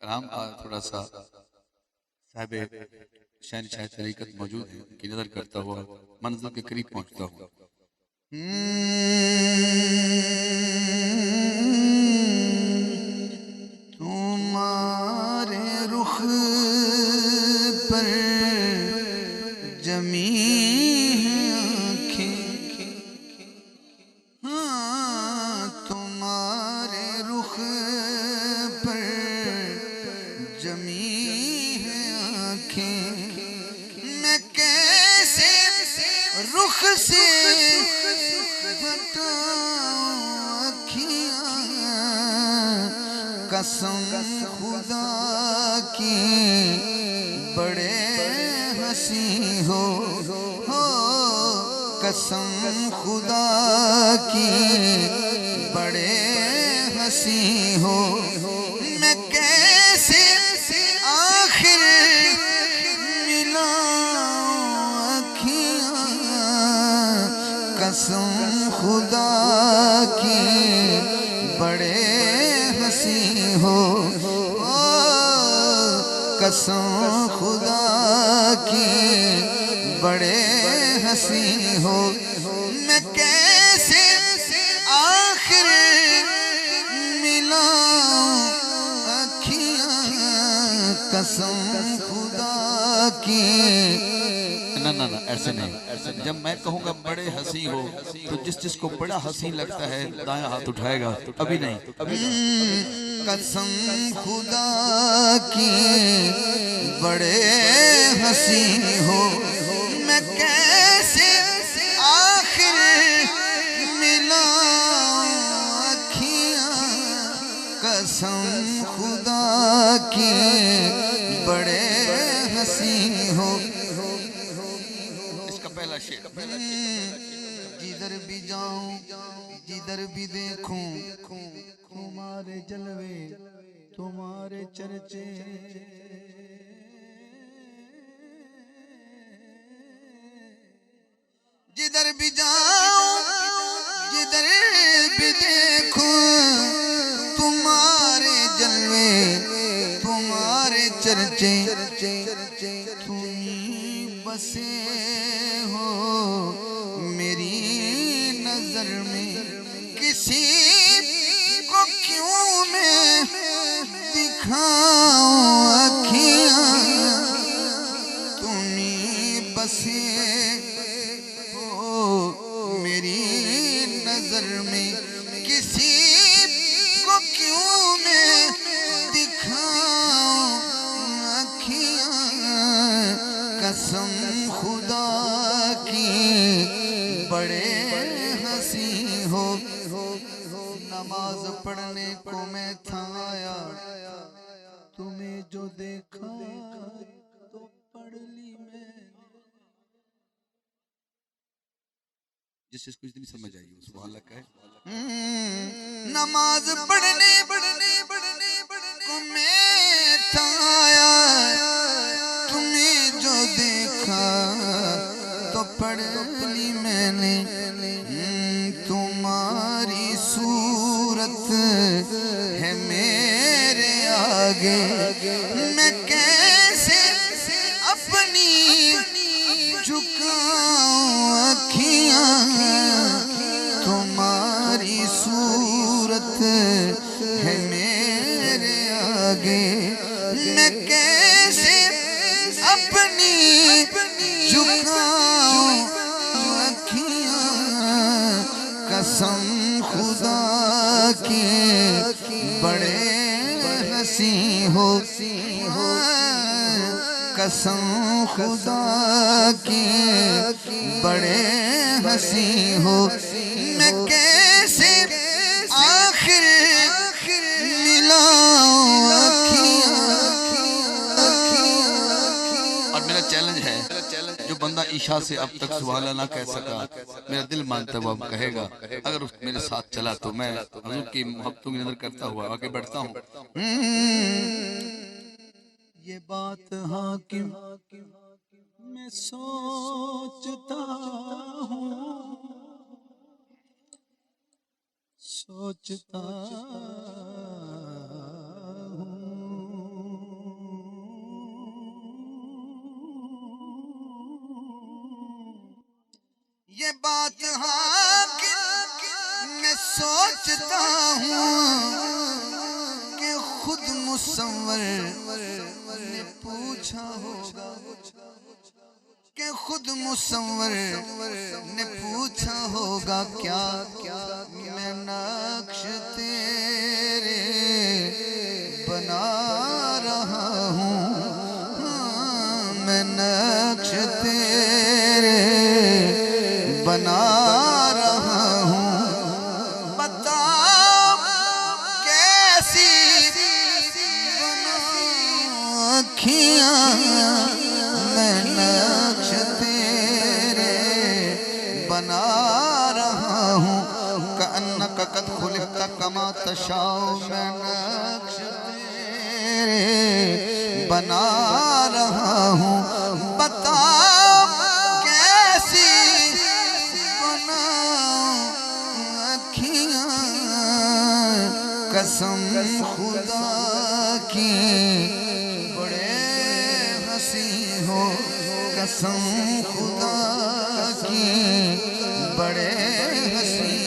آرام تھوڑا سا صاحب شہنشاہ طریقت موجود ہے کی نظر کرتا ہوا منزل کے قریب پہنچتا ہوں. تمہارے رخ پر جمی ہیں آنکھیں، تمہارے رخ پر جمی ہیں آنکھیں، میں کیسے رخ سے قسم خدا کی بڑے ہنسی ہو، قسم خدا کی بڑے ہنسی ہو، میں کیسے آخر ملاؤں اکھیاں، قسم خدا کی بڑے ہنسی ہو، قسم خدا کی بڑے ہنسی ہو، میں کیسے آخر ملاؤں اکھیاں، قسم خدا کی. نہ ایسے نہیں، جب میں کہوں گا بڑے ہنسی ہو تو جس کو بڑا ہنسی لگتا ہے دایاں ہاتھ اٹھائے گا. ابھی نہیں، قسم خدا کی بڑے ہنسی ہو، میں کیسے آخر ملاؤں اکھیاں، قسم خدا کی بڑے ہنسی ہو. جدھر بھی جاؤں جدھر بھی دیکھوں تمہارے جلوے تمہارے چرچے، جدھر بھی جاؤں جدھر بھی دیکھوں تمہارے جلوے تمہارے چرچے، تم بسے ہو میری نظر میں، کسی کو کیوں میں دکھاؤں اکھیاں، تمہیں بسے ہو میری نظر میں، کسی کو کیوں میں دکھاؤں اکھیاں، قسم خدا کی بڑے ہنسی ہو. نماز پڑھنے کو میں تھا آیا، تمہیں جو دیکھا تو پڑھ لی میں. جس سے کچھ نہیں سمجھ آئی سبحان اللہ کہے. نماز پڑھنے کو میں تھا آیا، تمہیں جو دیکھا تو پڑھ لی میں نے. تمہاری صورت ہے میرے آگے، میں کیسے اپنی جھکاؤں اکھیاں، تمہاری صورت ہے میرے آگے، میں کیسے اپنی جھکاؤں اکھیاں، قسم خدا کی بڑے ہنسی ہو، قسم خدا کی بڑے ہنسی ہو، میں کیسے آخر ملاؤں اکھیاں. اور میرا چیلنج ہے جو بندہ عشاء سے اب تک سبحان اللہ نہ کہہ سکا، میرا دل مانتا ہے وہ اب کہے گا. اگر اس میرے ساتھ چلا تو میں حضور کی محبتوں کی نظر کرتا ہوا آگے بڑھتا ہوں. یہ بات حاکم میں سوچتا ہوں، سوچتا ہوں، یہ بات ہاں کہ میں سوچتا ہوں کہ خود مصور نے پوچھا ہوگا، کہ خود مصور نے پوچھا ہوگا کیا میں نقش تیرے بنا رہا ہوں، میں نقش تیرے بنا رہا ہوں، بتا کیسی بناؤں آنکھیاں میں نقش تیرے بنا رہا ہوں، کأنک قد خلقت کما تشاء میں نقش تیرے بنا رہا ہوں، بتا کیسی بناؤں آنکھیاں، قسم خدا کی بڑے ہنسی ہو، قسم خدا کی بڑے ہنسی